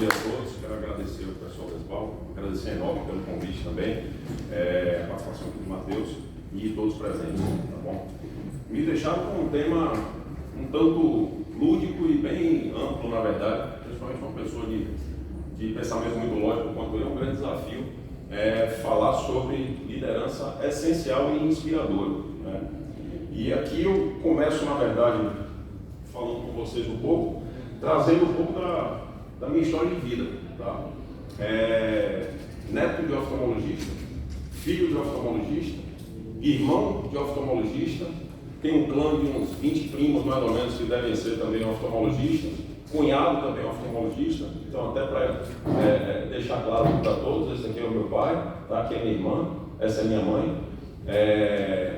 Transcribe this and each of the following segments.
dia a todos. Quero agradecer ao pessoal da SBAL, agradecer a Enova pelo convite também, a participação aqui do Matheus e todos presentes, tá bom? Me deixaram com um tema um tanto lúdico e bem amplo, na verdade, principalmente uma pessoa de pensamento muito lógico quanto eu, é um grande desafio falar sobre liderança essencial e inspiradora, né? E aqui eu começo, na verdade, falando com vocês um pouco, trazendo um pouco da minha história de vida, tá? Neto de oftalmologista, filho de oftalmologista, irmão de oftalmologista, tenho um clã de uns 20 primos, mais ou menos, que devem ser também oftalmologistas, cunhado também oftalmologista, então até para deixar claro para todos, esse aqui é o meu pai, tá? Aqui é minha irmã, essa é minha mãe,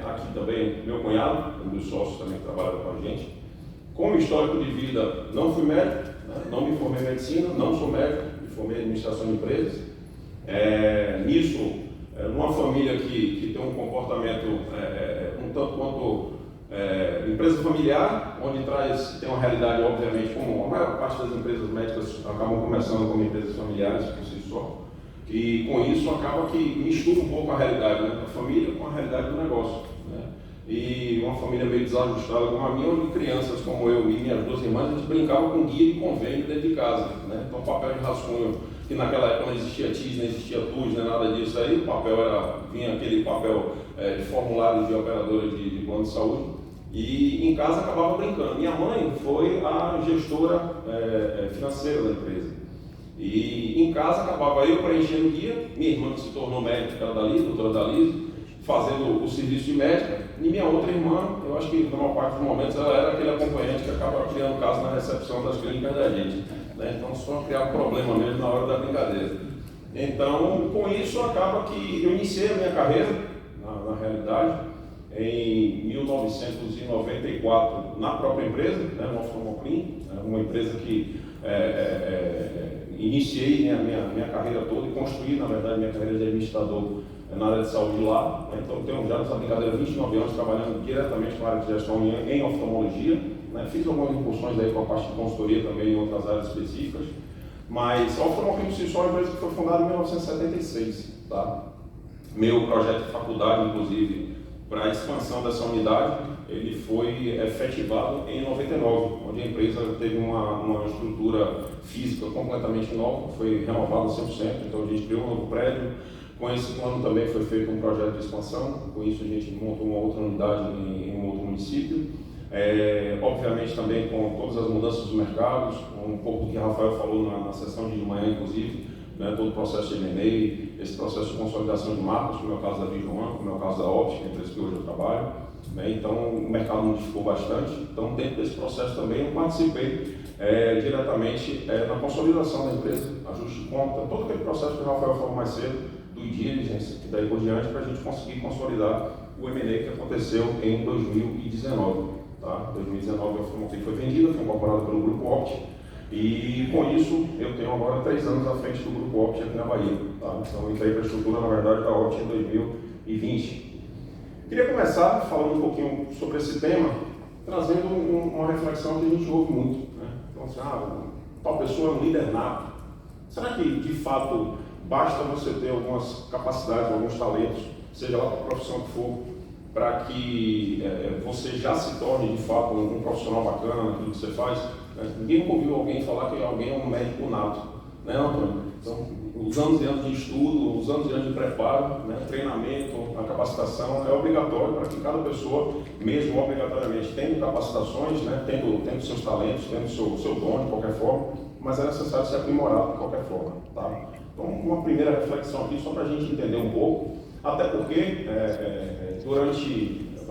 aqui também meu cunhado, um dos sócios também que trabalha com a gente. Como histórico de vida, não fui médico, né? Não me formei em medicina, não sou médico, me formei em administração de empresas. Nisso, numa família que tem um comportamento um tanto quanto empresa familiar, onde tem uma realidade, obviamente, como a maior parte das empresas médicas acabam começando como empresas familiares por si só, e com isso acaba que mistura um pouco a realidade, né, da família com a realidade do negócio, né? E uma família meio desajustada como a minha, onde crianças como eu e minhas duas irmãs, a gente brincava com guia de convênio dentro de casa, né? Então papel de rascunho, que naquela época não existia TIS, não existia TUS, nem nada disso aí, o papel vinha aquele papel de formulário de operadora de plano de saúde, e em casa acabava brincando. Minha mãe foi a gestora financeira da empresa, e em casa acabava eu preenchendo o guia, minha irmã que se tornou médica, doutora Dalise, fazendo o serviço de médica, e minha outra irmã, eu acho que na maior parte dos momentos ela era aquele acompanhante que acaba criando caso na recepção das clínicas da gente, né? Então só criar problema mesmo na hora da brincadeira. Então com isso acaba que eu iniciei a minha carreira, na realidade, em 1994 na própria empresa, né, no Oftalmoclin, uma empresa que iniciei minha carreira toda e construí, na verdade, minha carreira de administrador na área de saúde lá, né? Então tenho já nessa brincadeira 29 anos trabalhando diretamente com a área de gestão em oftalmologia, né? Fiz algumas incursões aí com a parte de consultoria também em outras áreas específicas, mas a Oftalmoclin por si só é uma empresa que foi fundada em 1976, tá? Meu projeto de faculdade, inclusive, para a expansão dessa unidade, ele foi efetivado em 99, onde a empresa teve uma estrutura física completamente nova, foi renovada 100%, então a gente criou um novo prédio. Com esse plano também foi feito um projeto de expansão, com isso a gente montou uma outra unidade em um outro município. Obviamente também com todas as mudanças dos mercados, um pouco do que o Rafael falou na sessão de manhã, inclusive, né, todo o processo de M&A, esse processo de consolidação de marcas, como é o caso da Vision, como é o caso da Óptica, empresa que hoje eu trabalho, né? Então o mercado modificou bastante, então dentro desse processo também eu participei diretamente na consolidação da empresa, ajuste de conta, todo aquele processo que o Rafael falou mais cedo, do diligence e daí por diante, para a gente conseguir consolidar o M&A que aconteceu em 2019. Tá? 2019 a Oftalmoclin foi vendida, foi incorporada pelo Grupo Opti, e com isso eu tenho agora 3 anos à frente do Grupo Opti aqui na Bahia. Tá? Então entrei para a estrutura, na verdade, da Opti em 2020. Queria começar falando um pouquinho sobre esse tema, trazendo uma reflexão que a gente ouve muito, né? Então assim, tal pessoa é um líder nato. Será que de fato basta você ter algumas capacidades, alguns talentos, seja lá para a profissão que for, para que você já se torne de fato um profissional bacana naquilo que você faz? Né? Ninguém nunca ouviu alguém falar que alguém é um médico nato, né, Antônio? Então, os anos e anos de estudo, os anos e anos de preparo, né, treinamento, a capacitação é obrigatório para que cada pessoa, mesmo obrigatoriamente, tendo capacitações, né, tendo seus talentos, tendo seu dom de qualquer forma, mas é necessário se aprimorar de qualquer forma, tá? Então, uma primeira reflexão aqui, só para a gente entender um pouco, até porque,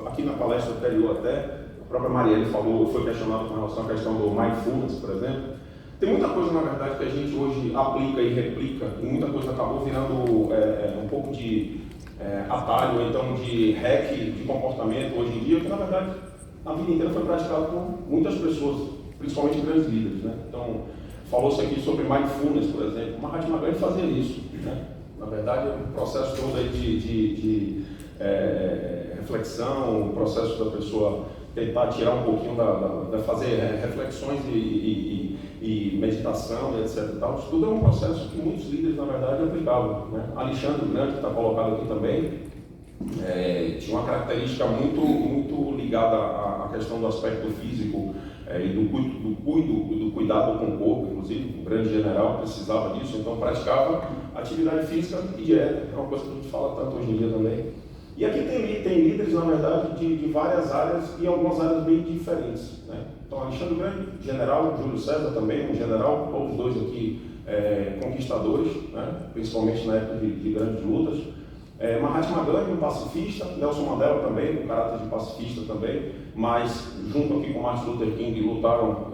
aqui na palestra anterior até, a própria Marielle foi questionada com relação à questão do mindfulness, por exemplo. Tem muita coisa, na verdade, que a gente hoje aplica e replica, e muita coisa acabou virando um pouco de atalho, ou então de hack de comportamento hoje em dia, que na verdade a vida inteira foi praticado por muitas pessoas, principalmente grandes líderes, né? Então, falou-se aqui sobre mindfulness, por exemplo. Mahatma Gandhi fazia isso, né? Na verdade, o processo todo aí de reflexão, o processo da pessoa tentar tirar um pouquinho fazer reflexões e e meditação, etc. E tal. Isso tudo é um processo que muitos líderes, na verdade, aplicavam, né? Alexandre o Grande, que está colocado aqui também, tinha uma característica muito ligada à questão do aspecto físico e do cuidado com o corpo, inclusive, o grande general precisava disso, então praticava atividade física e dieta, é uma coisa que a gente fala tanto hoje em dia também. E aqui tem líderes, na verdade, de várias áreas e algumas áreas bem diferentes, né? Então, Alexandre Grande, general, Júlio César também, um general, todos dois aqui conquistadores, né? Principalmente na época de grandes lutas. Mahatma Gandhi, um pacifista, Nelson Mandela também, com caráter de pacifista também, mas junto aqui com Martin Luther King lutaram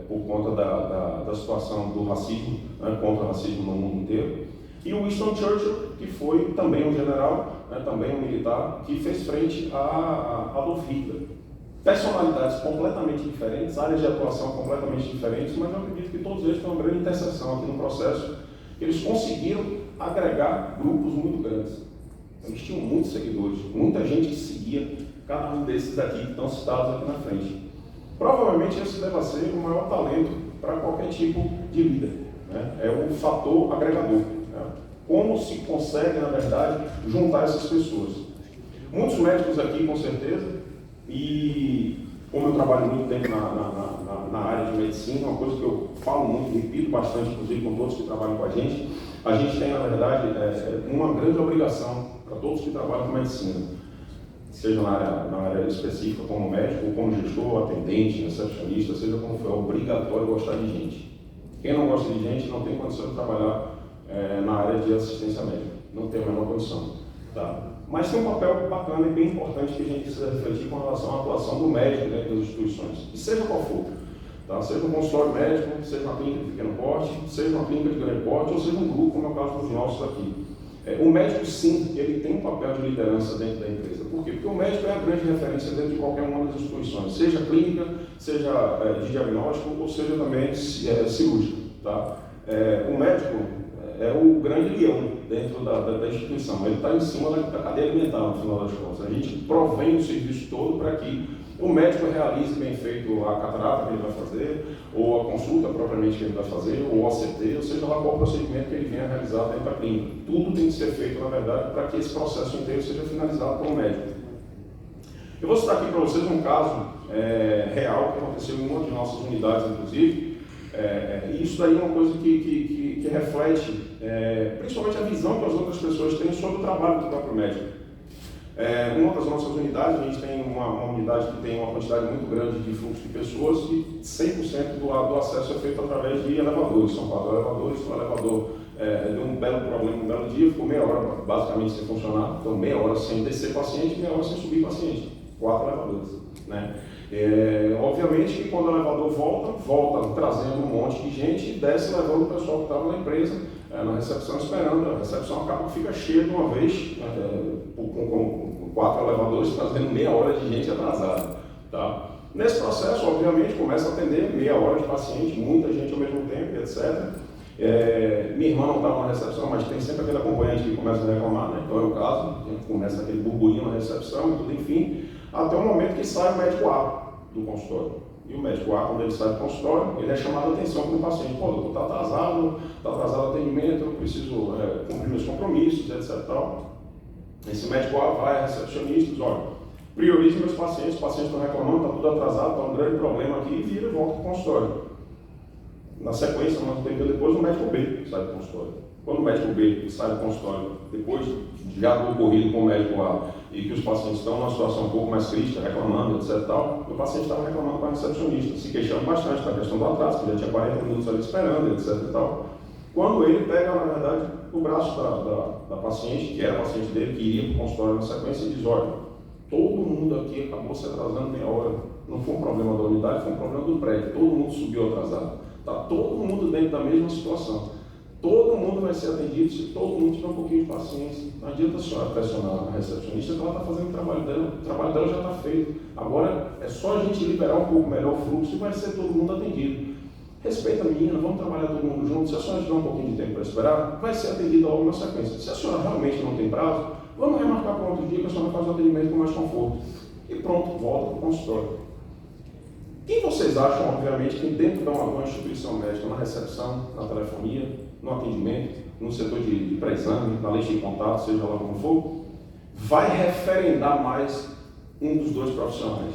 por conta da situação do racismo, né? Contra o racismo no mundo inteiro. E o Winston Churchill, que foi também um general, né? Também um militar, que fez frente a Adolf Hitler. Personalidades completamente diferentes, áreas de atuação completamente diferentes, mas eu acredito que todos eles têm uma grande interseção aqui no processo. Eles conseguiram agregar grupos muito grandes. Eles tinham muitos seguidores, muita gente que seguia cada um desses aqui que estão citados aqui na frente. Provavelmente esse deve ser o maior talento para qualquer tipo de líder, né? É o fator agregador, né? Como se consegue, na verdade, juntar essas pessoas. Muitos médicos aqui, com certeza, e como eu trabalho muito tempo na área de medicina, uma coisa que eu falo muito, repito bastante, inclusive com todos que trabalham com a gente tem, na verdade, uma grande obrigação para todos que trabalham com medicina, seja na área específica, como médico, ou como gestor, atendente, recepcionista, seja como for, é obrigatório gostar de gente. Quem não gosta de gente não tem condição de trabalhar na área de assistência médica, não tem a menor condição. Tá? Mas tem um papel bacana e bem importante que a gente precisa refletir com relação à atuação do médico dentro das instituições, e seja qual for. Tá? Seja um consultório médico, seja uma clínica de pequeno porte, seja uma clínica de grande porte, ou seja um grupo, como é o caso dos nossos aqui. O médico, sim, ele tem um papel de liderança dentro da empresa. Por quê? Porque o médico é a grande referência dentro de qualquer uma das instituições, seja clínica, seja de diagnóstico, ou seja também cirúrgico. Tá? O médico é o grande leão dentro da instituição, ele está em cima da cadeia alimentar, no final das contas. A gente provém o serviço todo para que o médico realize bem feito a catarata que ele vai fazer, ou a consulta propriamente que ele vai fazer, ou o OCT, ou seja lá qual procedimento que ele venha realizar dentro da clínica. Tudo tem que ser feito, na verdade, para que esse processo inteiro seja finalizado por um médico. Eu vou citar aqui para vocês um caso real que aconteceu em uma de nossas unidades, inclusive. E isso daí é uma coisa que reflete principalmente a visão que as outras pessoas têm sobre o trabalho do próprio médico. Uma das nossas unidades, a gente tem uma unidade que tem uma quantidade muito grande de fluxo de pessoas e 100% do acesso é feito através de elevadores. São 4 elevadores, o elevador deu um belo problema, um belo dia, ficou meia hora basicamente sem funcionar, então meia hora sem descer paciente, meia hora sem subir paciente. 4 elevadores, né? Obviamente que quando o elevador volta trazendo um monte de gente e desce levando o pessoal que estava na empresa, na recepção esperando. A recepção acaba que fica cheia de uma vez, com 4 elevadores trazendo meia hora de gente atrasada. Tá? Nesse processo, obviamente, começa a atender meia hora de paciente, muita gente ao mesmo tempo, etc. Minha irmã não estava na recepção, mas tem sempre aquele acompanhante que começa a reclamar, né? Então é o caso, começa aquele burburinho na recepção, tudo, enfim, até o momento que sai o médico A do consultório. E o médico A, quando ele sai do consultório, ele é chamado a atenção para o paciente. Pô, doutor, está atrasado o atendimento, eu preciso cumprir meus compromissos, etc. Tal. Esse médico A vai a recepcionista e diz, olha, priorize meus pacientes, os pacientes estão reclamando, está tudo atrasado, está um grande problema aqui, e vira e volta para o consultório. Na sequência, mais um tempo depois, o médico B sai do consultório. Quando o médico B sai do consultório, depois já do ocorrido com o médico A, e que os pacientes estão numa situação um pouco mais crítica, reclamando, etc. Tal, o paciente estava reclamando com a recepcionista, se queixando bastante da questão do atraso, que já tinha 40 minutos ali esperando, etc. Tal. Quando ele pega, na verdade, o braço da paciente, que era a paciente dele, que iria para o consultório na sequência, e diz, olha, todo mundo aqui acabou se atrasando meia hora. Não foi um problema da unidade, foi um problema do prédio. Todo mundo subiu atrasado. Está todo mundo dentro da mesma situação. Todo mundo vai ser atendido se todo mundo tiver um pouquinho de paciência. Não adianta a senhora pressionar a recepcionista que ela está fazendo o trabalho dela já está feito. Agora é só a gente liberar um pouco melhor o fluxo e vai ser todo mundo atendido. Respeita a menina, vamos trabalhar todo mundo junto. Se a senhora tiver um pouquinho de tempo para esperar, vai ser atendida logo na sequência. Se a senhora realmente não tem prazo, vamos remarcar para outro dia que a senhora faz o atendimento com mais conforto. E pronto, volta para o consultório. Quem vocês acham, obviamente, que dentro de uma instituição médica, na recepção, na telefonia, no atendimento, no setor de pré-exame, na lista de contato, seja lá como for, vai referendar mais um dos dois profissionais?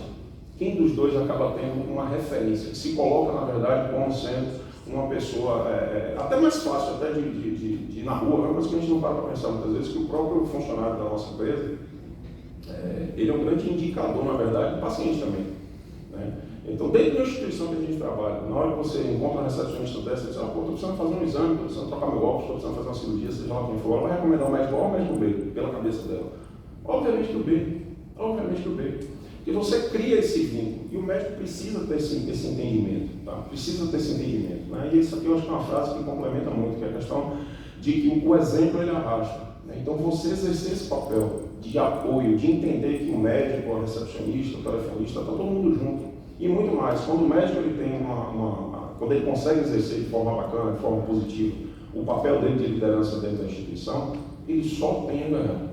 Quem dos dois acaba tendo uma referência, que se coloca, na verdade, como sendo uma pessoa, até mais fácil até de ir na rua, mas que a gente não para pensar muitas vezes, que o próprio funcionário da nossa empresa, ele é um grande indicador, na verdade, do paciente também, né? Então, dentro da instituição que a gente trabalha, na hora que você encontra uma recepcionista dessa, você diz, estou precisando fazer um exame, estou precisando trocar meu óculos, estou precisando fazer uma cirurgia, seja lá quem for, ela vai recomendar o médico A ou o médico B, pela cabeça dela. Obviamente que o B. Porque você cria esse vínculo, e o médico precisa ter esse entendimento, tá? Precisa ter esse entendimento, né? E isso aqui eu acho que é uma frase que complementa muito, que é a questão de que o exemplo ele arrasta, né? Então, você exercer esse papel de apoio, de entender que o médico, o recepcionista, o telefonista, está todo mundo junto. E muito mais, quando o médico ele tem quando ele consegue exercer de forma bacana, de forma positiva, o papel dele de liderança dentro da instituição, ele só tem a ganhar.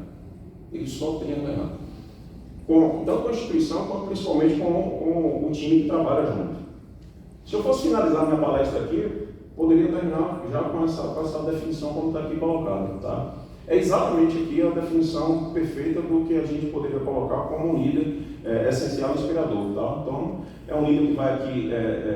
Tanto com a instituição, quanto principalmente com o time que trabalha junto. Se eu fosse finalizar minha palestra aqui, poderia terminar já com essa definição como está aqui colocada, tá? É exatamente aqui a definição perfeita do que a gente poderia colocar como um líder essencial e inspirador, tá? Então, é um líder que vai aqui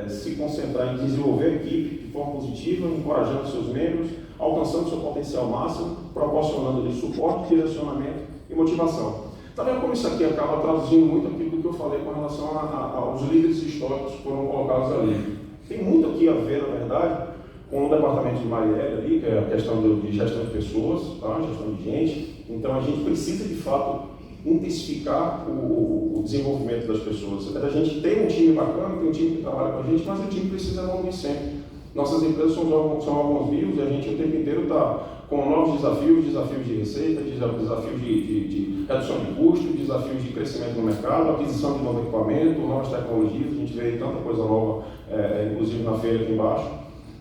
se concentrar em desenvolver a equipe de forma positiva, encorajando seus membros, alcançando seu potencial máximo, proporcionando-lhe suporte, direcionamento e motivação. Tá vendo como isso aqui acaba traduzindo muito aquilo que eu falei com relação aos líderes históricos que foram colocados ali? Tem muito aqui a ver, na verdade, com o departamento de Marielle ali, que é a questão de gestão de pessoas, tá? Gestão de gente. Então, a gente precisa, de fato, intensificar o desenvolvimento das pessoas. A gente tem um time bacana, tem um time que trabalha com a gente, mas o time precisa evoluir sempre. Nossas empresas são órgãos vivos e a gente o tempo inteiro está com novos desafios de receita, desafios de redução de custo, desafios de crescimento no mercado, aquisição de novo equipamento, novas tecnologias, a gente vê aí tanta coisa nova, inclusive na feira aqui embaixo.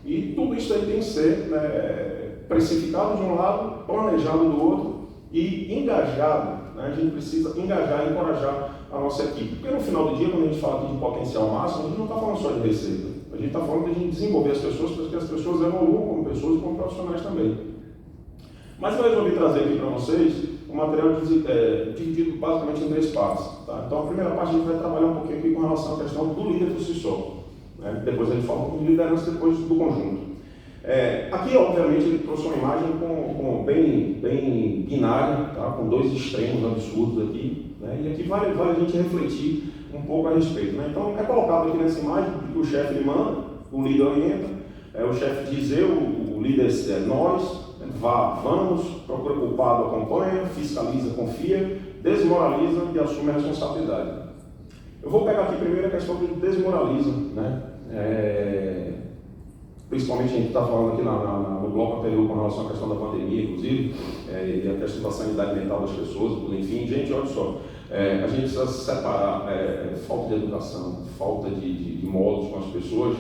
E tudo isso aí tem que ser precificado de um lado, planejado do outro e engajado, né? A gente precisa engajar e encorajar a nossa equipe. Porque no final do dia, quando a gente fala aqui de potencial máximo, a gente não está falando só de receita. A gente está falando de a gente desenvolver as pessoas para que as pessoas evoluam como pessoas e como profissionais também. Mas eu resolvi trazer aqui para vocês um material dividido basicamente em 3 partes. Tá? Então, a primeira parte a gente vai trabalhar um pouquinho aqui com relação à questão do líder por si só. Né? Depois a gente fala um pouco de liderança, depois do conjunto. Aqui, obviamente, ele trouxe uma imagem bem binária, tá? Com 2 extremos absurdos aqui. Né? E aqui vale a gente refletir um pouco a respeito. Né? Então, é colocado aqui nessa imagem que o chefe ele manda, o líder orienta, o chefe diz o líder nós, vamos, procura culpado, acompanha, fiscaliza, confia, desmoraliza e assume a responsabilidade. Eu vou pegar aqui primeiro a questão do desmoraliza, né? Principalmente a gente está falando aqui no bloco anterior com relação à questão da pandemia, inclusive, e a questão da sanidade mental das pessoas, enfim, gente, olha só, a gente precisa separar falta de educação, falta de modos com as pessoas,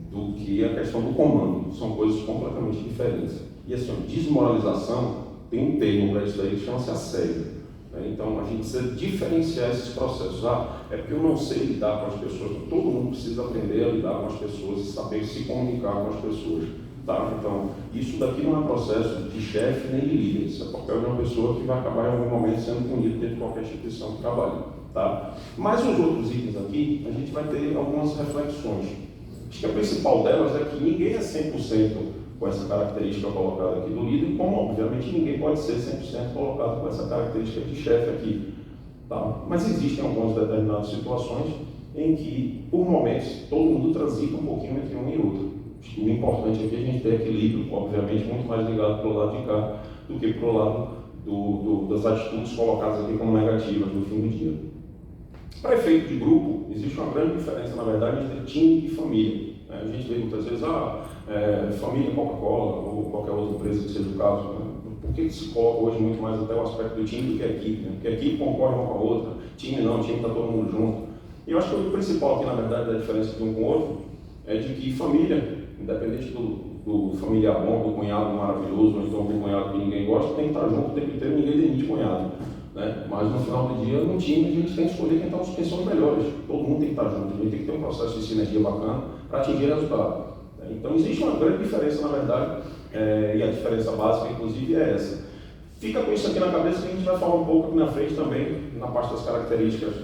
do que a questão do comando. São coisas completamente diferentes. E assim, desmoralização tem um termo para isso aí que chama-se assédio. Então, a gente precisa diferenciar esses processos. É porque eu não sei lidar com as pessoas. Todo mundo precisa aprender a lidar com as pessoas e saber se comunicar com as pessoas. Tá? Então, isso daqui não é processo de chefe nem de líder. Isso é papel de uma pessoa que vai acabar em algum momento sendo punido dentro de qualquer instituição de trabalho. Tá? Mas os outros itens aqui, a gente vai ter algumas reflexões. Acho que a principal delas é que ninguém é 100% com essa característica colocada aqui do líder, como obviamente ninguém pode ser 100% colocado com essa característica de chefe aqui. Tá? Mas existem algumas determinadas situações em que, por momentos, todo mundo transita um pouquinho entre um e outro. Acho que o importante aqui é a gente ter equilíbrio, obviamente muito mais ligado para o lado de cá do que para o lado das atitudes colocadas aqui como negativas no fim do dia. Para efeito de grupo, existe uma grande diferença, na verdade, entre time e família. A gente vê muitas vezes, família Coca-Cola ou qualquer outra empresa que seja o caso. Né? Por que se coloca hoje muito mais até o aspecto do time do que a equipe? Né? Porque a equipe concorre uma com a outra, time não, time está todo mundo junto. E eu acho que o principal aqui, na verdade, da diferença de um com o outro é de que família, independente do familiar bom, do cunhado maravilhoso, ou então do cunhado que ninguém gosta, tem que estar junto o tempo inteiro, ninguém demite cunhado. né? Mas no final do dia, no time, a gente tem que escolher quem são os melhores. Todo mundo tem que estar junto, a gente tem que ter um processo de sinergia bacana para atingir resultado. Então existe uma grande diferença, na verdade, e a diferença básica, inclusive, é essa. Fica com isso aqui na cabeça que a gente vai falar um pouco aqui na frente também, na parte das características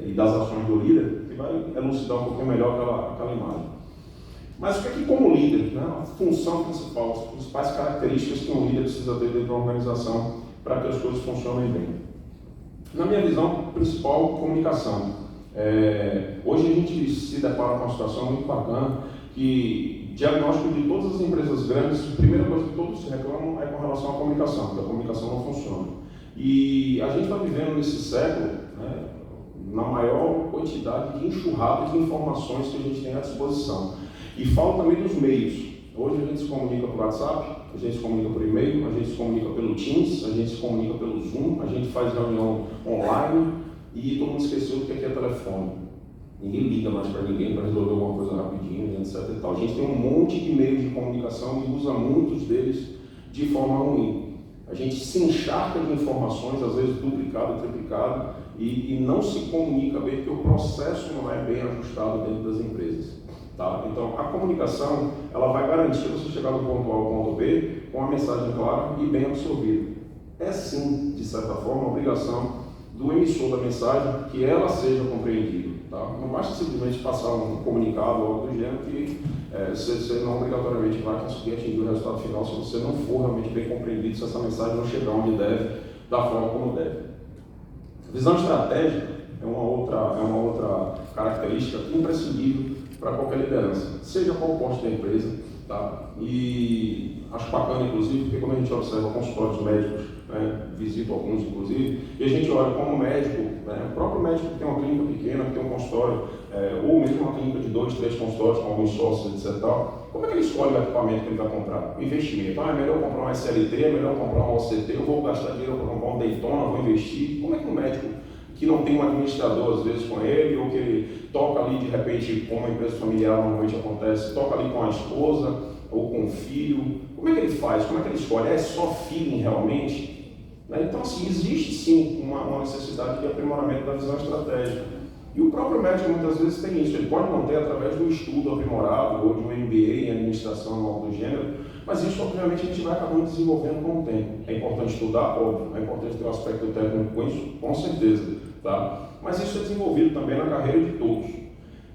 e das ações do líder, que vai elucidar um pouquinho melhor aquela imagem. Mas o que é que, como líder, né, a função principal, as principais características que um líder precisa ter dentro de uma organização para que as coisas funcionem bem? Na minha visão principal, comunicação. Hoje a gente se depara com uma situação muito bacana que diagnóstico de todas as empresas grandes, a primeira coisa que todos se reclamam é com relação à comunicação, porque a comunicação não funciona. E a gente está vivendo nesse século, né, na maior quantidade de enxurrada de informações que a gente tem à disposição. E falo também dos meios. Hoje a gente se comunica por WhatsApp, a gente se comunica por e-mail, a gente se comunica pelo Teams, a gente se comunica pelo Zoom, a gente faz reunião online e todo mundo esqueceu do que é telefone. Ninguém liga mais para ninguém para resolver alguma coisa rapidinho, etc. E tal. A gente tem um monte de meios de comunicação e usa muitos deles de forma ruim. A gente se encharca de informações, às vezes duplicado, triplicado, e não se comunica bem, porque o processo não é bem ajustado dentro das empresas. Tá? Então, a comunicação ela vai garantir você chegar do ponto A ao ponto B com uma mensagem clara e bem absorvida. É sim, de certa forma, uma obrigação do emissor da mensagem que ela seja compreendida. Tá? Não basta simplesmente passar um comunicado ou algo do gênero que você não obrigatoriamente vai conseguir atingir o resultado final se você não for realmente bem compreendido, se essa mensagem não chegar onde deve, da forma como deve. Visão estratégica é uma outra característica imprescindível para qualquer liderança, seja qual o posto da empresa. Tá? E acho bacana, inclusive, porque quando a gente observa consultórios médicos, né, visito alguns, inclusive, e a gente olha como médico, né, o próprio médico que tem uma clínica pequena, que tem um consultório, ou mesmo uma clínica de 2, 3 consultórios com alguns sócios, etc. Como é que ele escolhe o equipamento que ele vai comprar? O investimento. É melhor comprar um SLT, é melhor comprar um OCT, eu vou gastar dinheiro para comprar um Daytona, vou investir. Como é que um médico que não tem um administrador, às vezes, com ele, ou que ele toca ali, de repente, como uma empresa familiar normalmente acontece, toca ali com a esposa ou com o filho, como é que ele faz? Como é que ele escolhe? É só feeling realmente? Então, assim, existe sim uma necessidade de aprimoramento da visão estratégica. E o próprio médico, muitas vezes, tem isso. Ele pode manter através do estudo aprimorado ou de um MBA em administração ou algo do gênero, mas isso, obviamente, a gente vai acabando desenvolvendo com o tempo. É importante estudar, óbvio, é importante ter um aspecto técnico com isso, com certeza, tá? Mas isso é desenvolvido também na carreira de todos.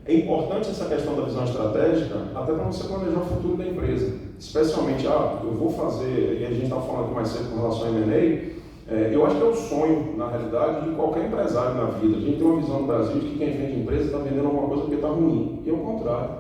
É importante essa questão da visão estratégica até para você planejar o futuro da empresa. Especialmente, eu vou fazer, e a gente estava falando aqui mais cedo com relação ao M&A, eu acho que é o sonho, na realidade, de qualquer empresário na vida. A gente tem uma visão no Brasil de que quem vende empresa está vendendo alguma coisa porque está ruim. E é o contrário.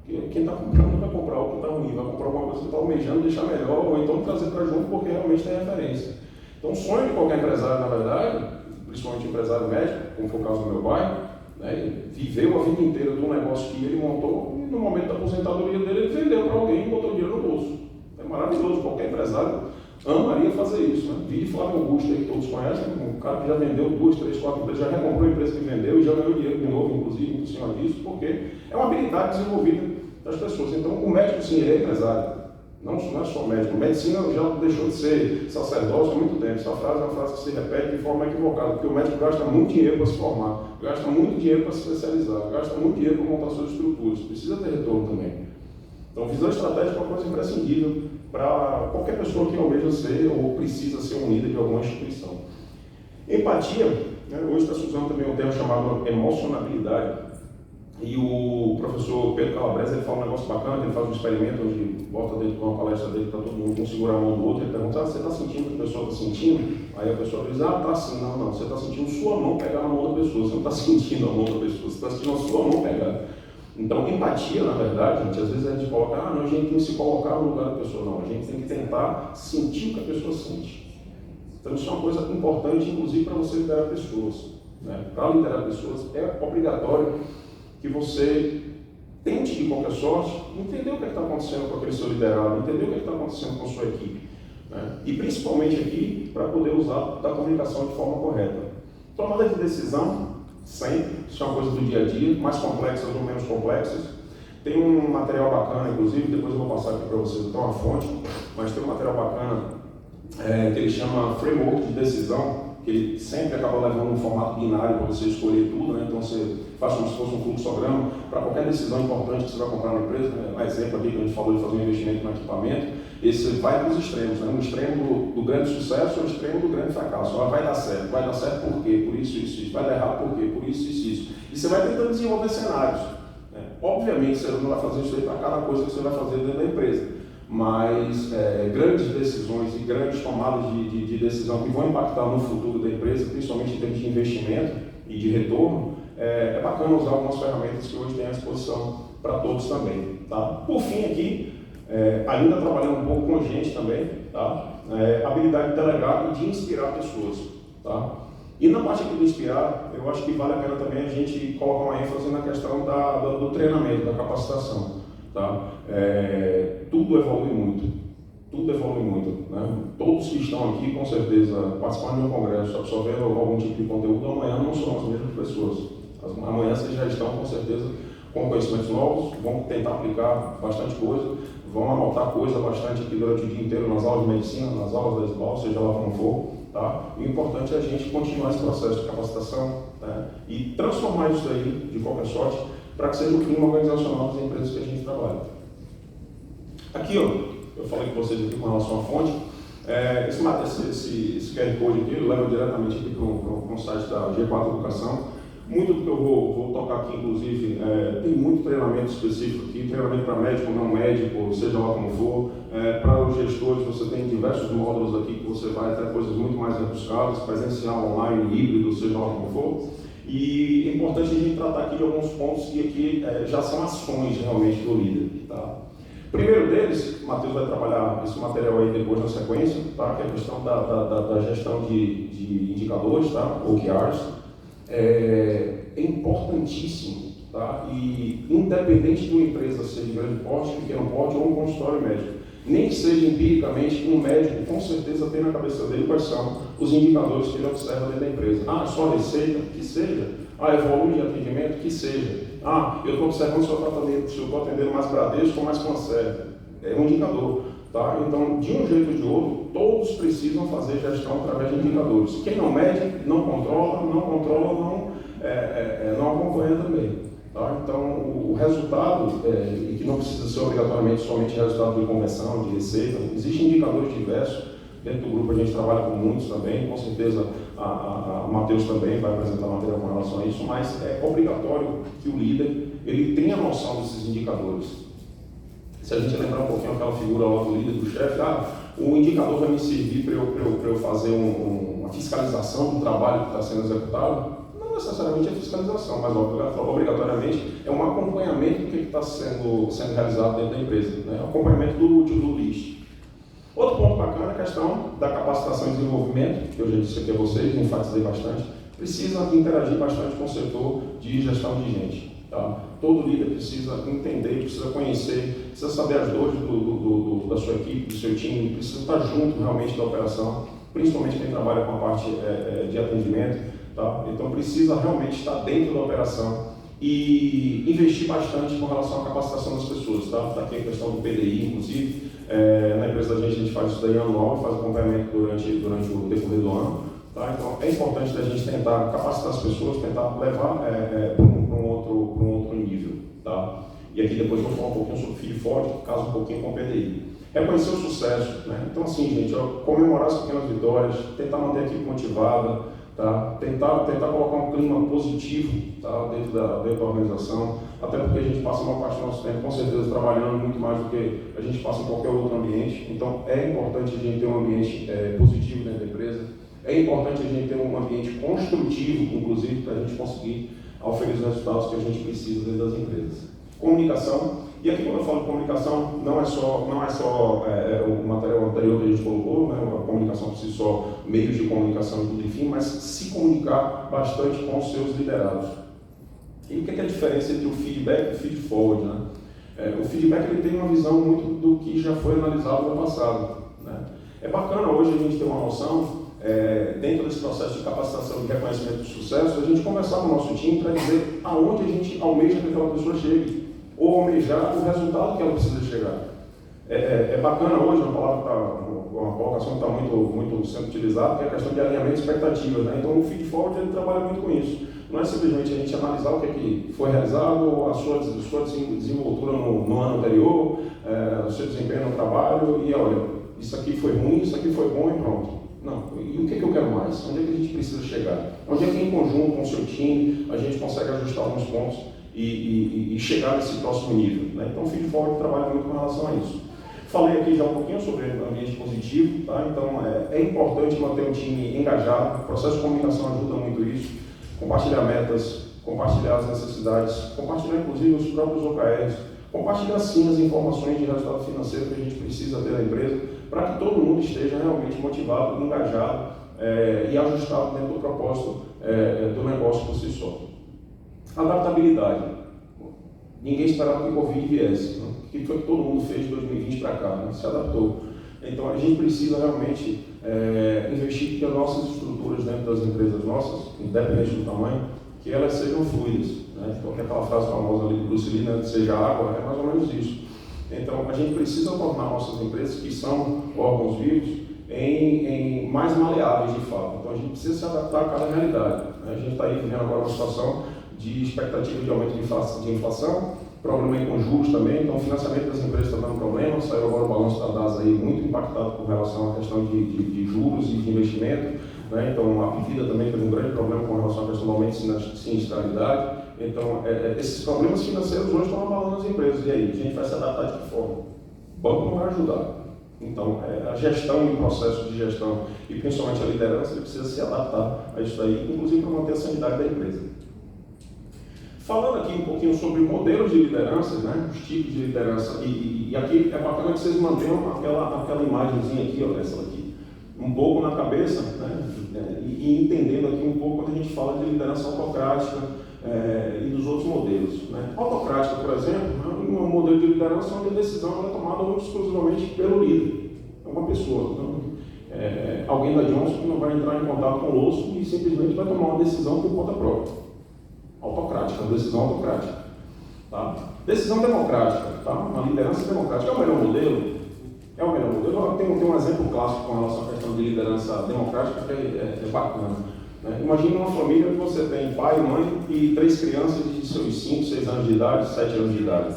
Quem está comprando não vai comprar o que está ruim, vai comprar alguma coisa que está almejando deixar melhor, ou então trazer para junto porque realmente tem referência. Então o sonho de qualquer empresário, na verdade, principalmente empresário médico, como foi o caso do meu pai, né, viveu a vida inteira de um negócio que ele montou e no momento da aposentadoria dele ele vendeu para alguém e botou dinheiro no bolso. É maravilhoso, qualquer empresário amaria fazer isso. Né? Vi Flávio Augusto aí, que todos conhecem, um cara que já vendeu 2, 3, 4 empresas, já recomprou a empresa que vendeu e já ganhou dinheiro de novo, inclusive, em cima disso, porque é uma habilidade desenvolvida das pessoas. Então, o médico, sim, ele é empresário. Não é só médico. Medicina já deixou de ser sacerdócio há muito tempo. Essa frase é uma frase que se repete de forma equivocada, porque o médico gasta muito dinheiro para se formar, gasta muito dinheiro para se especializar, gasta muito dinheiro para montar suas estruturas. Precisa ter retorno também. Então, visão estratégica é uma coisa imprescindível para qualquer pessoa que almeja ser ou precisa ser um líder de alguma instituição. Empatia, né? Hoje está se usando também um termo chamado emocionabilidade. E o professor Pedro Calabresa, ele fala um negócio bacana, ele faz um experimento onde bota dentro de uma palestra dele para todo mundo com segurar a mão do outro, ele pergunta, você está sentindo o que a pessoa está sentindo? Aí a pessoa diz, está sim, não, você está sentindo sua mão pegar na mão da pessoa, você não está sentindo a mão da pessoa, você está sentindo a sua mão pegar. Então, empatia, na verdade, gente, às vezes a gente coloca, não, a gente tem que se colocar no lugar da pessoa, não, a gente tem que tentar sentir o que a pessoa sente. Então, isso é uma coisa importante, inclusive, para você liderar pessoas. Né? Para liderar pessoas, é obrigatório que você tente, de qualquer sorte, entender o que está acontecendo com aquele seu liderado, entender o que está acontecendo com a sua equipe. Né? E, principalmente aqui, para poder usar da comunicação de forma correta. Tomada de decisão, sempre, isso é uma coisa do dia a dia, mais complexas ou menos complexas. Tem um material bacana, inclusive, depois eu vou passar aqui para vocês, então uma fonte, mas tem um material bacana que ele chama Framework de Decisão, que ele sempre acaba levando um formato binário para você escolher tudo, né? Então você faz como se fosse um fluxograma para qualquer decisão importante que você vai comprar na empresa, né? Um exemplo aqui que a gente falou de fazer um investimento no equipamento, esse vai para os extremos, né? Um extremo do grande sucesso ou o extremo do grande fracasso. Vai dar certo por quê? Por isso, vai dar errado por quê? Por isso. E você vai tentando desenvolver cenários. Né? Obviamente você não vai fazer isso aí para cada coisa que você vai fazer dentro da empresa. Mas grandes decisões e grandes tomadas de decisão que vão impactar no futuro da empresa, principalmente em termos de investimento e de retorno, é bacana usar algumas ferramentas que hoje tem à disposição para todos também. Tá? Por fim aqui, ainda trabalhando um pouco com gente também, tá? Habilidade de delegar e de inspirar pessoas. Tá? E na parte aqui do inspirar, eu acho que vale a pena também a gente colocar uma ênfase na questão do treinamento, da capacitação. Tá? Tudo evolui muito, né? Todos que estão aqui, com certeza, participando de um congresso, absorvendo algum tipo de conteúdo, amanhã não são as mesmas pessoas. Amanhã vocês já estão, com certeza, com conhecimentos novos, vão tentar aplicar bastante coisa, vão anotar coisa bastante aqui durante o dia inteiro nas aulas de medicina, nas aulas da escola, seja lá como for. Tá? E o importante é a gente continuar esse processo de capacitação, né? E transformar isso aí, de qualquer sorte, para que seja o clima organizacional das empresas que a gente trabalha. Aqui, ó, eu falei com vocês aqui com relação à fonte, esse QR Code aqui leva diretamente aqui para um site da G4 Educação. Muito do que eu vou tocar aqui, inclusive, tem muito treinamento específico aqui, treinamento para médico, não médico, seja lá como for. Para os gestores, você tem diversos módulos aqui que você vai ter coisas muito mais rebuscadas, presencial, online, híbrido, seja lá como for. E é importante a gente tratar aqui de alguns pontos que aqui já são ações realmente do líder. Tá? Primeiro deles, o Matheus vai trabalhar esse material aí depois na sequência, tá? Que é a questão da gestão de indicadores, tá? OKRs. É importantíssimo, tá? E independente de uma empresa ser de grande porte, pequeno porte ou um consultório médico, nem que seja empiricamente, um médico com certeza tem na cabeça dele quais são os indicadores que ele observa dentro da empresa. Só receita, que seja. É volume de atendimento, que seja. Eu estou observando se eu estou atendendo mais Bradesco ou mais Concerta. É um indicador. Tá? Então, de um jeito ou de outro, todos precisam fazer gestão através de indicadores. Quem não mede, não controla, não acompanha também. Tá? Então, o resultado, e que não precisa ser obrigatoriamente somente resultado de conversão, de receita, existem indicadores diversos. Dentro do grupo a gente trabalha com muitos também, com certeza o Matheus também vai apresentar material com relação a isso, mas é obrigatório que o líder ele tenha noção desses indicadores. Se a gente lembrar um pouquinho aquela figura lá do líder, do chefe, o indicador vai me servir para eu fazer uma fiscalização do trabalho que está sendo executado. Não necessariamente é fiscalização, mas obrigatoriamente é um acompanhamento do que está sendo realizado dentro da empresa, né? Acompanhamento do to-do list. Outro ponto bacana é a questão da capacitação e desenvolvimento, que eu já disse aqui a vocês, enfatizei bastante, precisa interagir bastante com o setor de gestão de gente. Tá? Todo líder precisa entender, precisa conhecer, precisa saber as dores da sua equipe, do seu time, precisa estar junto realmente da operação, principalmente quem trabalha com a parte de atendimento. Tá? Então precisa realmente estar dentro da operação e investir bastante com relação à capacitação das pessoas. Tá? Tá aqui a questão do PDI, inclusive. Na empresa da gente faz isso daí anual, faz acompanhamento durante o decorrer do ano. Tá? Então é importante a gente tentar capacitar as pessoas, tentar levar para um outro nível. Tá? E aqui depois eu vou falar um pouquinho sobre Feed Forward, que casa um pouquinho com o PDI. Reconhecer o sucesso, né? Então assim, gente, comemorar as pequenas vitórias, tentar manter a equipe motivada, tá? Tentar colocar um clima positivo, tá? dentro da organização, até porque a gente passa uma parte do nosso tempo, com certeza, trabalhando muito mais do que a gente passa em qualquer outro ambiente. Então é importante a gente ter um ambiente positivo dentro da empresa, é importante a gente ter um ambiente construtivo, inclusive, para a gente conseguir oferecer os resultados que a gente precisa dentro das empresas. Comunicação, e aqui quando eu falo de comunicação, não é só o material anterior que a gente colocou, né, a comunicação por si só, meios de comunicação e tudo, enfim, mas se comunicar bastante com os seus liderados. E o que é a diferença entre o feedback e o feed forward? Né? O feedback ele tem uma visão muito do que já foi analisado no passado. Né? É bacana hoje a gente ter uma noção, dentro desse processo de capacitação e reconhecimento de sucesso, a gente conversar com o nosso time para dizer aonde a gente almeja que aquela pessoa chegue, ou almejar o resultado que ela precisa chegar. É bacana hoje, uma colocação que está muito sendo utilizada, que é a questão de alinhamento de expectativas, né? Então o feed forward ele trabalha muito com isso. Não é simplesmente a gente analisar o que é que foi realizado, a sua desenvoltura no ano anterior, o seu desempenho no trabalho, e olha, isso aqui foi ruim, isso aqui foi bom e pronto. Não, e o que é que eu quero mais? Onde é que a gente precisa chegar? Onde é que em conjunto com o seu time a gente consegue ajustar alguns pontos e chegar nesse próximo nível, né? Então o feed forward trabalha muito com relação a isso. Falei aqui já um pouquinho sobre ambiente positivo, tá? Então é importante manter um time engajado, o processo de comunicação ajuda muito isso, compartilhar metas, compartilhar as necessidades, compartilhar inclusive os próprios OKRs, compartilhar sim as informações de resultado financeiro que a gente precisa ter na empresa, para que todo mundo esteja realmente motivado, engajado e ajustado dentro do propósito do negócio por si só. Adaptabilidade. Ninguém esperava que o Covid viesse, né? O que foi que todo mundo fez de 2020 para cá, né? Se adaptou. Então a gente precisa realmente investir que as nossas estruturas dentro das empresas nossas, independente do tamanho, que elas sejam fluidas, né? Então aquela frase famosa ali do Bruce Lee, né? Seja água, é mais ou menos isso. Então a gente precisa tornar nossas empresas, que são órgãos vivos, em mais maleáveis de fato. Então a gente precisa se adaptar a cada realidade, né? A gente está aí vivendo agora uma situação de expectativa de aumento de inflação, problema aí com juros também, então o financiamento das empresas está dando problema, saiu agora o balanço da DASA aí muito impactado com relação à questão de juros e de investimento, né? Então a Pivida também teve um grande problema com relação à questão do aumento de sinistralidade, então esses problemas financeiros hoje estão abalando as empresas, e aí, a gente vai se adaptar de que forma? O banco não vai ajudar. Então, a gestão e o processo de gestão, e principalmente a liderança, ele precisa se adaptar a isso aí, inclusive para manter a sanidade da empresa. Falando aqui um pouquinho sobre modelos de liderança, né, os tipos de liderança, e aqui é bacana que vocês mantenham aquela imagenzinha aqui, ó, essa aqui, um pouco na cabeça, né, e entendendo aqui um pouco quando a gente fala de liderança autocrática e dos outros modelos. Né. Autocrática, por exemplo, é um modelo de liderança onde a decisão é tomada muito exclusivamente pelo líder, é uma pessoa. Então, alguém da Johnson que não vai entrar em contato com o osso e simplesmente vai tomar uma decisão por conta própria. Autocrática, uma decisão autocrática. Tá? Decisão democrática, tá? Uma liderança democrática. É o melhor modelo? É o melhor modelo. Tem um exemplo clássico com relação à questão de liderança democrática que é bacana. Né? Imagina uma família que você tem pai, mãe e 3 crianças de seus 5, 6 anos de idade, 7 anos de idade.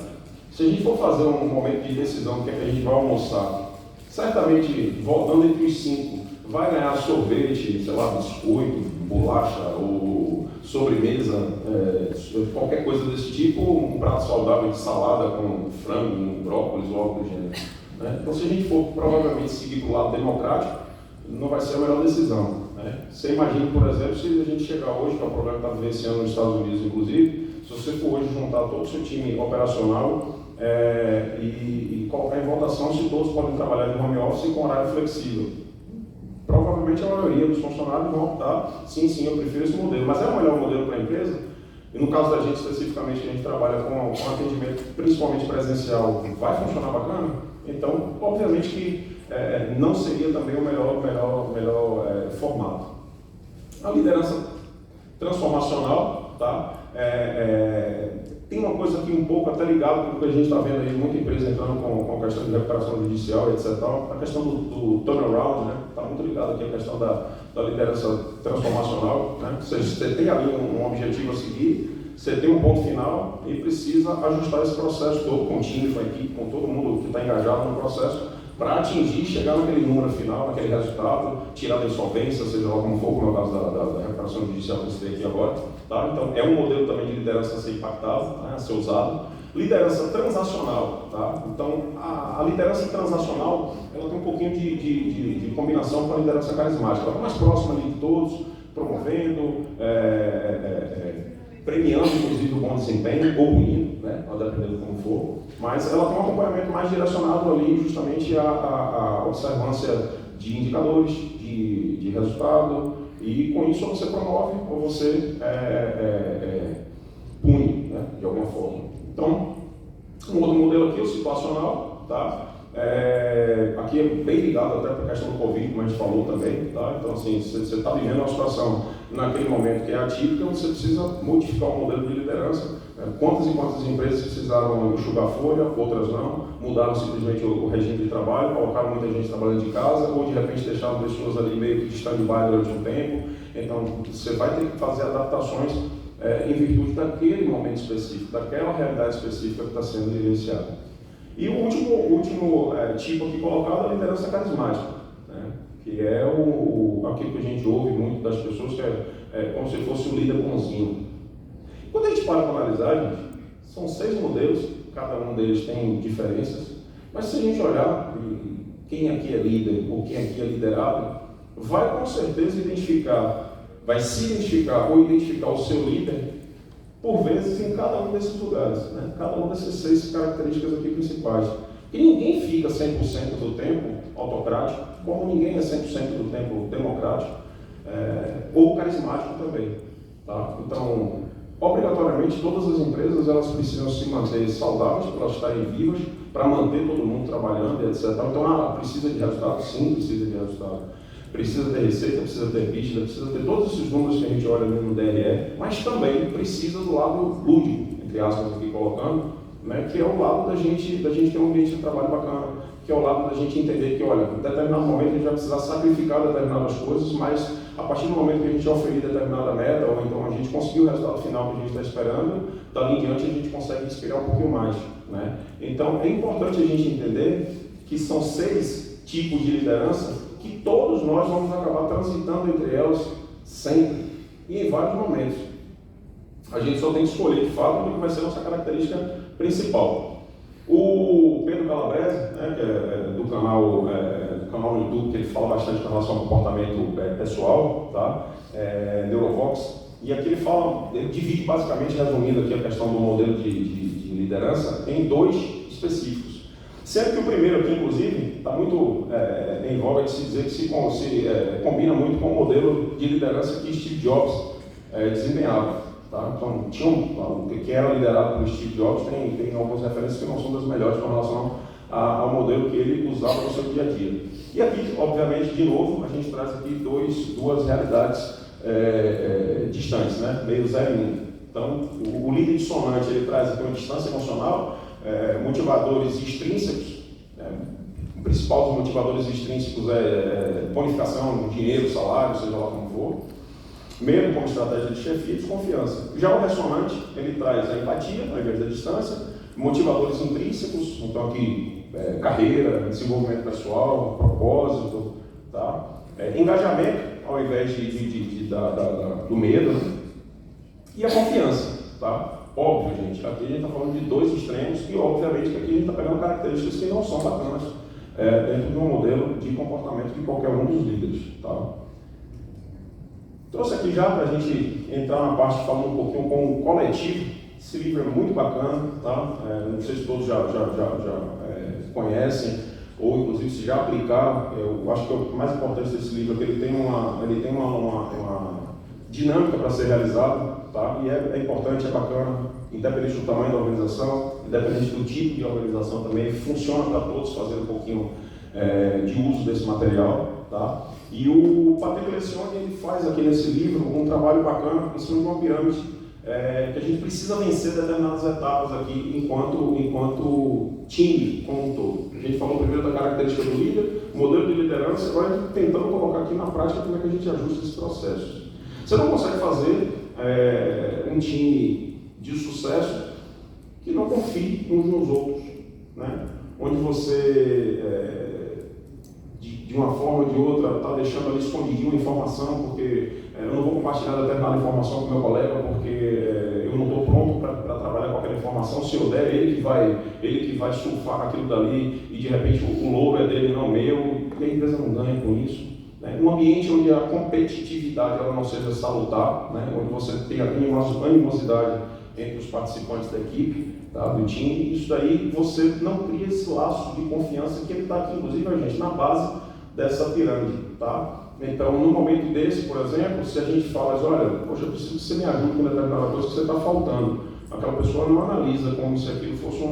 Se a gente for fazer um momento de decisão que é que a gente vai almoçar, certamente, voltando entre os 5, vai ganhar sorvete, sei lá, biscoito, bolacha ou sobremesa, qualquer coisa desse tipo, um prato saudável de salada com frango, brócolis ou algo do gênero. Né? Então, se a gente for provavelmente seguir para o lado democrático, não vai ser a melhor decisão. Né? Você imagina, por exemplo, se a gente chegar hoje, que é um problema que está vivenciando nos Estados Unidos, inclusive, se você for hoje juntar todo o seu time operacional e colocar em votação se todos podem trabalhar de home office com horário flexível. Provavelmente a maioria dos funcionários vão optar, sim, eu prefiro esse modelo, mas é o melhor modelo para a empresa? E no caso da gente especificamente, que a gente trabalha com atendimento principalmente presencial, vai funcionar bacana? Então, obviamente que não seria também o melhor formato. A liderança transformacional, tá? Tem uma coisa aqui um pouco até ligada com o que a gente está vendo aí, muita empresa entrando com a questão de recuperação judicial, etc. A questão do turnaround, né? Está muito ligado aqui a questão da liderança transformacional. Né? Você tem ali um objetivo a seguir, você tem um ponto final e precisa ajustar esse processo todo com o time, com a equipe, com todo mundo que está engajado no processo, para atingir, chegar naquele número final, naquele resultado, tirar da insolvência, seja lá como for, como é o caso da recuperação judicial que você tem aqui agora. Tá? Então, é um modelo também de liderança a ser impactado, né, a ser usado. Liderança transacional. Tá? Então, a liderança transacional, ela tem um pouquinho de combinação com a liderança carismática. Ela é mais próxima ali de todos, promovendo, premiando, inclusive, o bom desempenho, ou ruim, né, dependendo de como for, mas ela tem um acompanhamento mais direcionado ali justamente à observância de indicadores, de resultado, e com isso você promove ou você pune, né, de alguma forma. Então, um outro modelo aqui, o situacional, tá? Aqui é bem ligado até para a questão do Covid, como a gente falou também, tá? Então, assim, você está vivendo uma situação naquele momento que é atípica, você precisa modificar o modelo de liderança. Quantas e quantas empresas precisaram enxugar folha, outras não, mudaram simplesmente o regime de trabalho, colocaram muita gente trabalhando de casa, ou de repente deixaram pessoas ali meio que de stand-by durante um tempo. Então, você vai ter que fazer adaptações em virtude daquele momento específico, daquela realidade específica que está sendo vivenciada. E o último tipo aqui colocado é a liderança carismática, né? Que é aquilo que a gente ouve muito das pessoas, que é como se fosse um líder bonzinho. Quando a gente para analisar, gente, são 6 modelos, cada um deles tem diferenças, mas se a gente olhar quem aqui é líder ou quem aqui é liderado, vai com certeza vai se identificar ou identificar o seu líder por vezes em cada um desses lugares, né? Cada uma dessas 6 características aqui principais. E ninguém fica 100% do tempo autocrático, como ninguém é 100% do tempo democrático ou carismático também. Tá? Então, obrigatoriamente, todas as empresas elas precisam se manter saudáveis para elas estarem vivas, para manter todo mundo trabalhando, etc. Então, precisa de resultado? Sim, precisa de resultado. Precisa ter receita, precisa ter pista, precisa ter todos esses números que a gente olha no DRE, mas também precisa do lado lúdico, entre aspas aqui colocando, né, que é o lado da gente ter um ambiente de trabalho bacana, que é o lado da gente entender que, olha, em determinado momento a gente vai precisar sacrificar determinadas coisas, mas a partir do momento que a gente oferir determinada meta, ou então a gente conseguir o resultado final que a gente está esperando, dali em diante a gente consegue inspirar um pouquinho mais, né? Então é importante a gente entender que são 6 tipos de liderança que todos nós vamos acabar transitando entre elas sempre e em vários momentos. A gente só tem que escolher de fato o que vai ser a nossa característica principal. O Pedro Calabrese, né, que é do canal no YouTube, que ele fala bastante com relação ao comportamento pessoal, tá? Neurovox, e aqui ele divide basicamente, resumindo aqui a questão do modelo de liderança, em 2 específicos. Sendo que o primeiro aqui, inclusive, está muito em voga de se dizer que combina muito com o modelo de liderança que Steve Jobs desempenhava. Tá? Então, quem era liderado por Steve Jobs tem algumas referências que não são das melhores com relação ao modelo que ele usava no seu dia a dia. E aqui, obviamente, de novo, a gente traz aqui duas realidades distantes, né? Meio 0 e 1. Então, o líder dissonante ele traz aqui uma distância emocional, motivadores extrínsecos. O principal dos motivadores extrínsecos é bonificação, dinheiro, salário, seja lá como for. Medo como estratégia de chefia e desconfiança. Já o ressonante, ele traz a empatia, ao invés da distância, motivadores intrínsecos, então aqui carreira, desenvolvimento pessoal, propósito, tá? Engajamento, ao invés do medo, né? E a confiança, tá? Óbvio, gente, aqui a gente está falando de 2 extremos e obviamente que aqui a gente está pegando características que não são bacanas dentro de um modelo de comportamento de qualquer um dos líderes, tá? Trouxe aqui já para a gente entrar na parte falando um pouquinho com o coletivo. Esse livro é muito bacana, tá? Não sei se todos já conhecem, ou inclusive se já aplicaram. Eu acho que o mais importante desse livro é que ele tem uma dinâmica para ser realizada, tá? E é importante, é bacana, independente do tamanho da organização, independente do tipo de organização também, funciona para todos fazer um pouquinho de uso desse material, tá? E o Patrick Lencioni, ele faz aqui nesse livro um trabalho bacana em cima de uma pirâmide que a gente precisa vencer determinadas etapas aqui enquanto time como um todo. A gente falou primeiro da característica do líder, modelo de liderança, agora tentando colocar aqui na prática como é que a gente ajusta esses processos. Você não consegue fazer um time de sucesso que não confie uns nos outros, né? Onde você de uma forma ou de outra, está deixando ali escondidinho uma informação, porque eu não vou compartilhar determinada informação com o meu colega, porque eu não estou pronto para trabalhar com aquela informação. Se eu der, ele que vai surfar aquilo dali, e de repente o louro é dele, não meu, e a empresa não ganha com isso. Né? Um ambiente onde a competitividade ela não seja salutar, né? Onde você tem a animosidade entre os participantes da equipe, tá? Do time, isso daí você não cria esse laço de confiança que ele está aqui, inclusive a gente, na base dessa pirâmide, tá? Então, num momento desse, por exemplo, se a gente fala, olha, poxa, eu preciso que você me ajude com determinada coisa que você está faltando, aquela pessoa não analisa como se aquilo fosse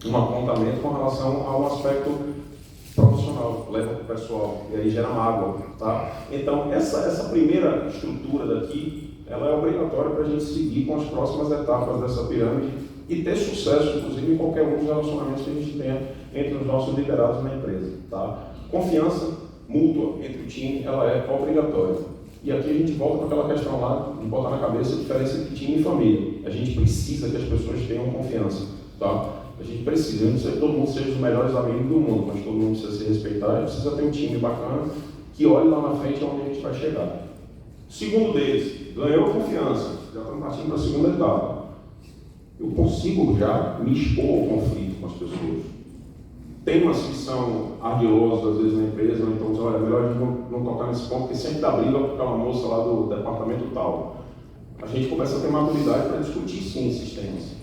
um apontamento com relação ao aspecto profissional, leva para o pessoal, e aí gera mágoa, tá? Então, essa primeira estrutura daqui, ela é obrigatória para a gente seguir com as próximas etapas dessa pirâmide e ter sucesso, inclusive, em qualquer um dos relacionamentos que a gente tenha entre os nossos liderados na empresa, tá? Confiança mútua entre o time, ela é obrigatória. E aqui a gente volta para aquela questão lá, de botar na cabeça a diferença entre time e família. A gente precisa que as pessoas tenham confiança, tá? A gente precisa, não sei que todo mundo seja os melhores amigos do mundo, mas todo mundo precisa se respeitar, a gente precisa ter um time bacana que olhe lá na frente onde a gente vai chegar. Segundo deles, ganhou confiança, já estamos partindo para a segunda etapa. Eu consigo já me expor ao conflito com as pessoas. Temas que são ardilosos, às vezes, na empresa, então, olha, é melhor a gente não tocar nesse ponto, porque sempre dá briga com aquela moça lá do departamento tal. A gente começa a ter maturidade para discutir, sim, esses temas.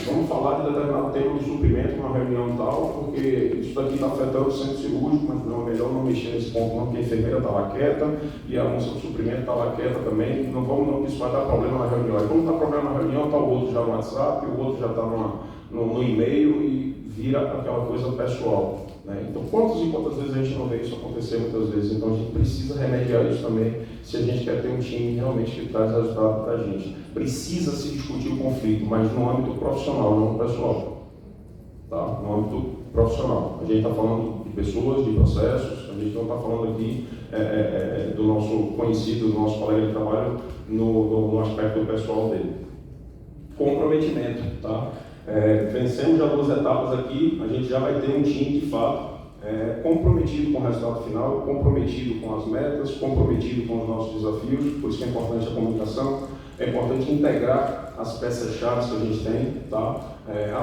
Vamos falar de determinado tema de suprimento numa reunião tal, porque isso daqui está afetando o centro cirúrgico, mas não, é melhor não mexer nesse ponto não, porque a enfermeira está lá quieta e a moça do suprimento está lá quieta também, não vamos não, porque isso vai dar problema na reunião. Aí, quando dar problema na reunião, está o outro já no WhatsApp, o outro já está no e-mail e vira aquela coisa pessoal, né? Então, quantas e quantas vezes a gente não vê isso acontecer muitas vezes? Então, a gente precisa remediar isso também se a gente quer ter um time realmente que traz resultado para a gente. Precisa se discutir o conflito, mas no âmbito profissional, não no pessoal, tá? No âmbito profissional. A gente está falando de pessoas, de processos, a gente não está falando aqui do nosso conhecido, do nosso colega de trabalho no aspecto pessoal dele. Comprometimento, tá? Vencemos já 2 etapas aqui, a gente já vai ter um time de fato comprometido com o resultado final, comprometido com as metas, comprometido com os nossos desafios, por isso que é importante a comunicação, é importante integrar as peças-chave que a gente tem, tá?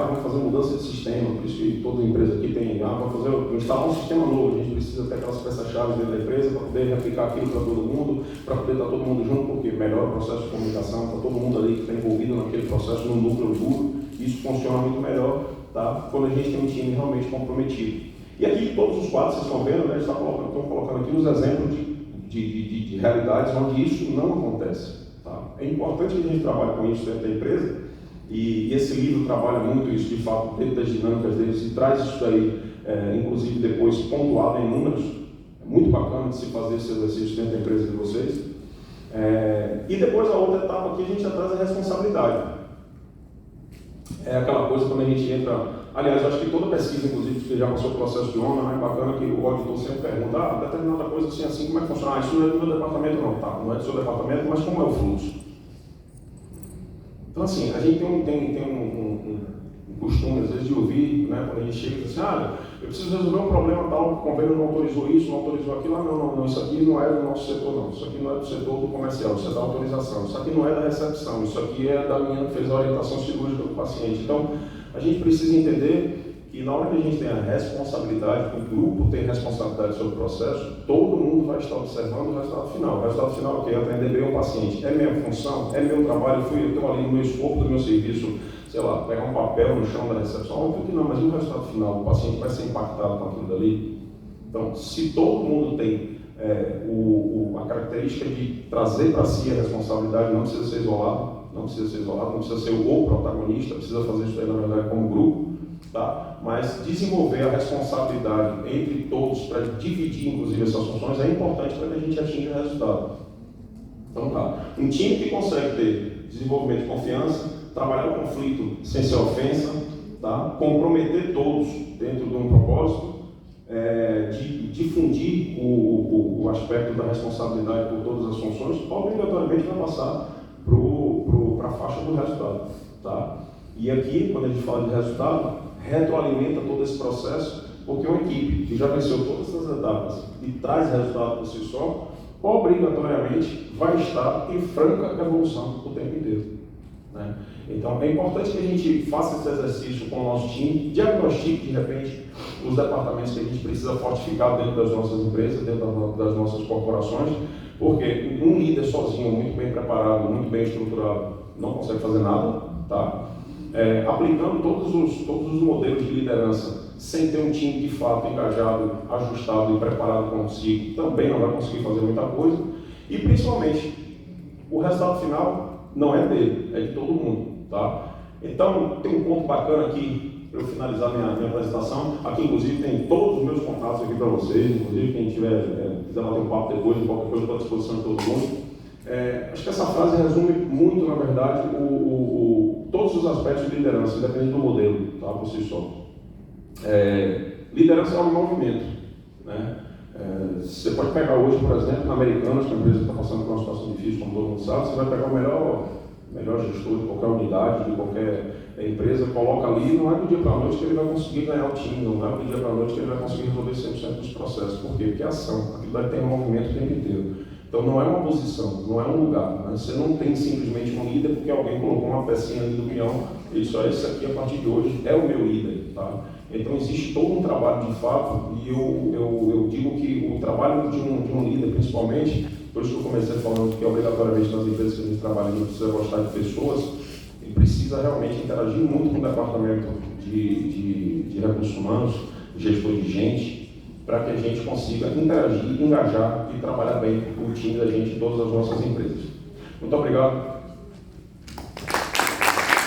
Vamos fazer mudança de sistema, por isso que toda empresa aqui tem, vamos instalar um sistema novo, a gente precisa ter aquelas peças-chave dentro da empresa para poder replicar aquilo para todo mundo, para poder estar todo mundo junto, porque melhora o processo de comunicação, está todo mundo ali que está envolvido naquele processo, no núcleo duro, isso funciona muito melhor, tá? Quando a gente tem um time realmente comprometido. E aqui, todos os quadros, vocês estão vendo, né? A gente está colocando aqui os exemplos de realidades onde isso não acontece. Tá? É importante que a gente trabalhe com isso dentro da empresa, e esse livro trabalha muito isso, de fato, dentro das dinâmicas deles, e traz isso daí, inclusive depois pontuado em números. É muito bacana de se fazer esse exercício dentro da empresa de vocês. E depois, a outra etapa aqui, a gente já traz a responsabilidade. É aquela coisa quando a gente entra. Aliás, eu acho que toda pesquisa, inclusive, que já passou pelo processo de ONU, é bacana que o auditor sempre pergunta: determinada coisa assim, como é que funciona? Isso não é do meu departamento, não. Tá, não é do seu departamento, mas como é o fluxo? Então, assim, a gente tem um costume, às vezes, de ouvir, né, quando a gente chega e diz assim: eu preciso resolver um problema tal, o convênio não autorizou isso, não autorizou aquilo. Não, isso aqui não é do nosso setor, não. Isso aqui não é do setor do comercial, isso é da autorização. Isso aqui não é da recepção, isso aqui é da minha que fez a orientação cirúrgica do paciente. Então, a gente precisa entender que na hora que a gente tem a responsabilidade, que o grupo tem responsabilidade sobre o processo, todo mundo vai estar observando o resultado final. O resultado final é o quê? Atender bem o paciente. É minha função? É meu trabalho? Eu estou ali no meu escopo do meu serviço, sei lá, pegar um papel no chão da recepção? Óbvio que não, mas e o resultado final? O paciente vai ser impactado com aquilo dali? Então, se todo mundo tem a característica de trazer para si a responsabilidade, não precisa ser isolado, não precisa ser o protagonista, precisa fazer isso aí, na verdade, como grupo, tá? Mas desenvolver a responsabilidade entre todos para dividir, inclusive, essas funções é importante para que a gente atinja o resultado. Então, tá. Um time que consegue ter desenvolvimento de confiança, trabalhar o conflito sem ser ofensa, tá? Comprometer todos dentro de um propósito, de difundir o aspecto da responsabilidade por todas as funções, obrigatoriamente vai passar para a faixa do resultado. Tá? E aqui, quando a gente fala de resultado, retroalimenta todo esse processo, porque uma equipe que já venceu todas essas etapas e traz resultado por si só, obrigatoriamente vai estar em franca evolução o tempo inteiro. Né? Então, é importante que a gente faça esse exercício com o nosso time, diagnostique, de repente, os departamentos que a gente precisa fortificar dentro das nossas empresas, dentro das nossas corporações, porque um líder sozinho, muito bem preparado, muito bem estruturado, não consegue fazer nada, tá? Aplicando todos os modelos de liderança, sem ter um time de fato engajado, ajustado e preparado consigo, também não vai conseguir fazer muita coisa. E principalmente, o resultado final não é dele, é de todo mundo, tá? Então, tem um ponto bacana aqui para eu finalizar minha apresentação. Aqui, inclusive, tem todos os meus contatos aqui para vocês, inclusive quem quiser bater um papo depois, de qualquer coisa, estou à disposição de todo mundo. Acho que essa frase resume muito, na verdade, todos os aspectos de liderança, independente do modelo, tá, por si só. Liderança é um movimento, né? Você pode pegar hoje, por exemplo, na Americanas, que é uma empresa que está passando por uma situação difícil, como todo mundo sabe, você vai pegar o melhor gestor de qualquer unidade, de qualquer empresa, coloca ali, não é do dia para a noite que ele vai conseguir ganhar o time, não é do dia para a noite que ele vai conseguir resolver 100% dos processos. Por quê? Porque é ação, aquilo vai ter um movimento o tempo inteiro. Então não é uma posição, não é um lugar, né? Você não tem simplesmente um líder porque alguém colocou uma pecinha ali do peão e disse, olha, esse aqui a partir de hoje é o meu líder, tá? Então existe todo um trabalho de fato e eu digo que o trabalho de um líder, principalmente, por isso que eu comecei falando que obrigatoriamente nas empresas que a gente trabalha, a gente precisa gostar de pessoas e precisa realmente interagir muito com o departamento de recursos humanos, gestor de gente, para que a gente consiga interagir, engajar e trabalhar bem o time da gente em todas as nossas empresas. Muito obrigado.